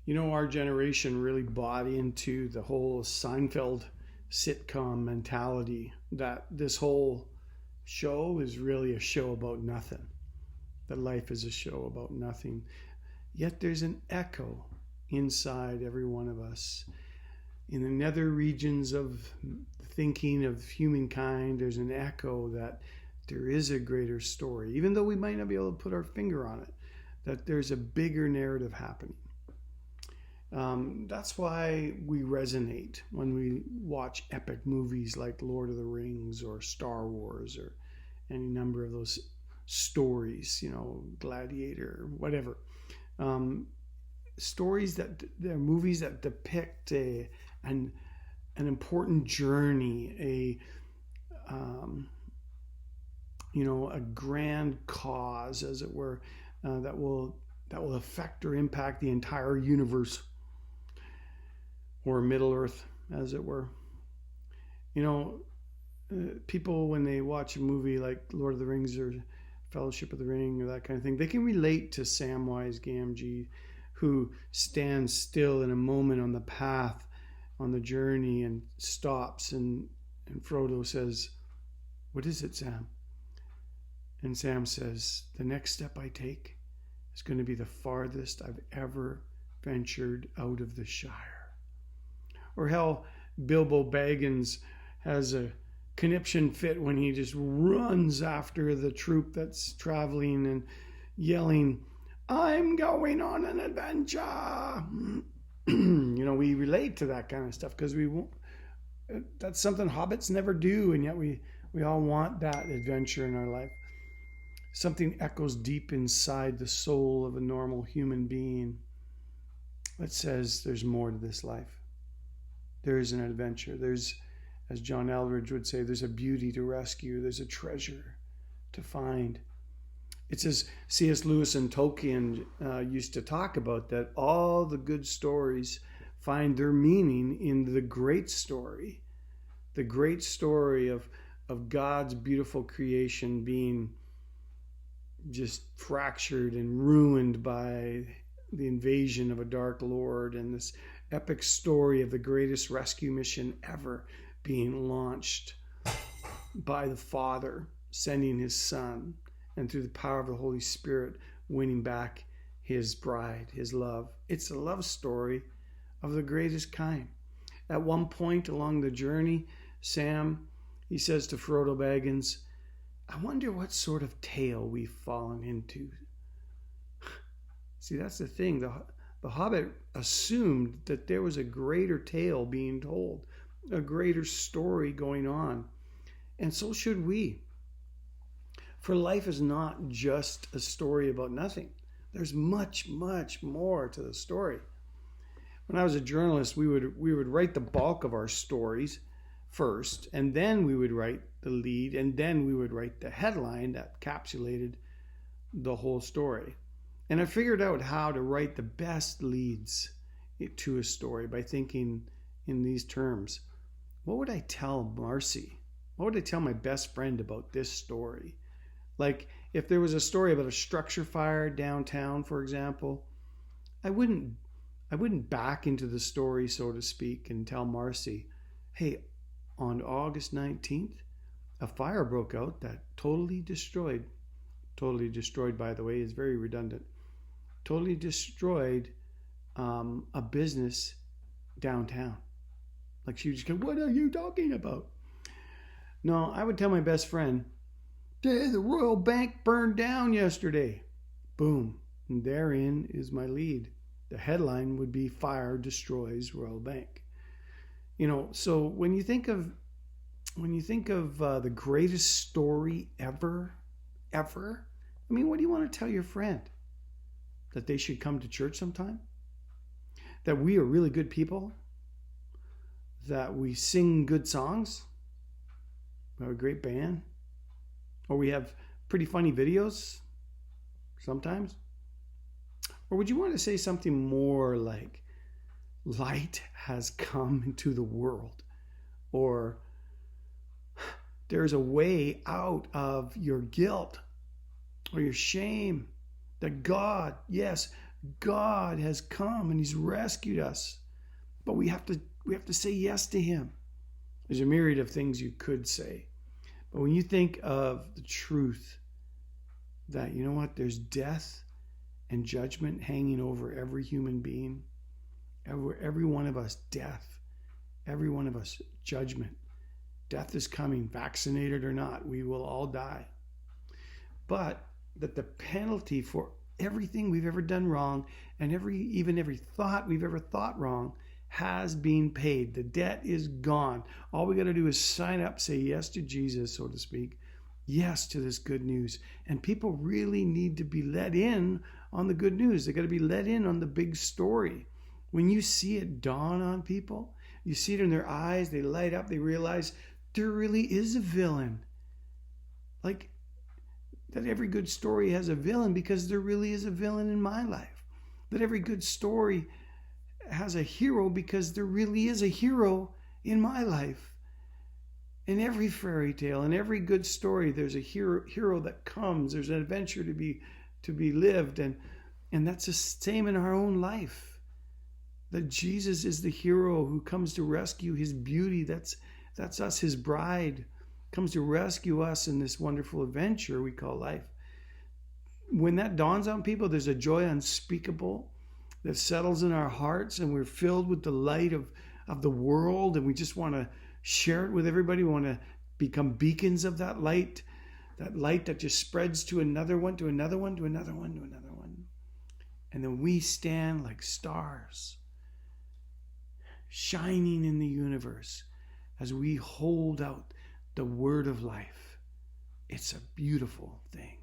You know, our generation really bought into the whole Seinfeld sitcom mentality that this whole show is really a show about nothing, that life is a show about nothing. Yet there's an echo inside every one of us. In the nether regions of thinking of humankind, there's an echo that there is a greater story, even though we might not be able to put our finger on it, that there's a bigger narrative happening. That's why we resonate when we watch epic movies like Lord of the Rings or Star Wars or any number of those stories, Gladiator, whatever. Stories they're movies that depict an important journey, a grand cause, as it were, that will affect or impact the entire universe, or Middle Earth, as it were. People, when they watch a movie like Lord of the Rings or Fellowship of the Ring or that kind of thing, they can relate to Samwise Gamgee, who stands still in a moment on the path, on the journey, and stops, and Frodo says, "What is it, Sam?" And Sam says, "The next step I take is going to be the farthest I've ever ventured out of the Shire." Or how Bilbo Baggins has a conniption fit when he just runs after the troop that's traveling and yelling, "I'm going on an adventure." We relate to that kind of stuff because that's something hobbits never do, and yet we all want that adventure in our life. Something echoes deep inside the soul of a normal human being that says there's more to this life. There is an adventure. There's, as John Eldridge would say, there's a beauty to rescue. There's a treasure to find. It's as C.S. Lewis and Tolkien used to talk about, that all the good stories find their meaning in the great story of God's beautiful creation being just fractured and ruined by the invasion of a dark lord, and this epic story of the greatest rescue mission ever being launched by the Father, sending his Son, and through the power of the Holy Spirit, winning back his bride, his love. It's a love story of the greatest kind. At one point along the journey, Sam, he says to Frodo Baggins, "I wonder what sort of tale we've fallen into." See, that's the thing. The Hobbit assumed that there was a greater tale being told, a greater story going on. And so should we. For life is not just a story about nothing. There's much, much more to the story. When I was a journalist, we would write the bulk of our stories first, and then we would write the lead, and then we would write the headline that encapsulated the whole story. And I figured out how to write the best leads to a story by thinking in these terms. What would I tell Marcy? What would I tell my best friend about this story? Like, if there was a story about a structure fire downtown, for example, I wouldn't back into the story, so to speak, and tell Marcy, "Hey, on August 19th, a fire broke out that totally destroyed, by the way, is very redundant, totally destroyed a business downtown." Like, she would just go, "What are you talking about?" No, I would tell my best friend, "The Royal Bank burned down yesterday." Boom. And therein is my lead. The headline would be "Fire Destroys Royal Bank." So when you think of the greatest story ever, what do you want to tell your friend? That they should come to church sometime? That we are really good people? That we sing good songs? We have a great band? Or we have pretty funny videos sometimes? Or would you want to say something more like, "Light has come into the world," or "There's a way out of your guilt or your shame, that God, yes, God has come and he's rescued us. But we have to say yes to him. There's a myriad of things you could say. But when you think of the truth that, you know what, there's death and judgment hanging over every human being, every one of us, death, every one of us, judgment. Death is coming, vaccinated or not, we will all die. But that the penalty for everything we've ever done wrong and every thought we've ever thought wrong has been paid. The debt is gone. All we got to do is sign up, say yes to Jesus, so to speak, yes to this good news. And people really need to be let in on the good news. They got to be let in on the big story. When you see it dawn on people, you see it in their eyes, they light up, they realize there really is a villain. Like that every good story has a villain because there really is a villain in my life. That every good story has a hero because there really is a hero in my life. In every fairy tale, in every good story, there's a hero that comes. There's an adventure to be lived, and that's the same in our own life. That Jesus is the hero who comes to rescue his beauty. That's us, his bride, comes to rescue us in this wonderful adventure we call life. When that dawns on people, there's a joy unspeakable that settles in our hearts, and we're filled with the light of the world, and we just want to share it with everybody. We want to become beacons of that light that just spreads to another one, to another one, to another one, to another one. And then we stand like stars, shining in the universe as we hold out the word of life. It's a beautiful thing.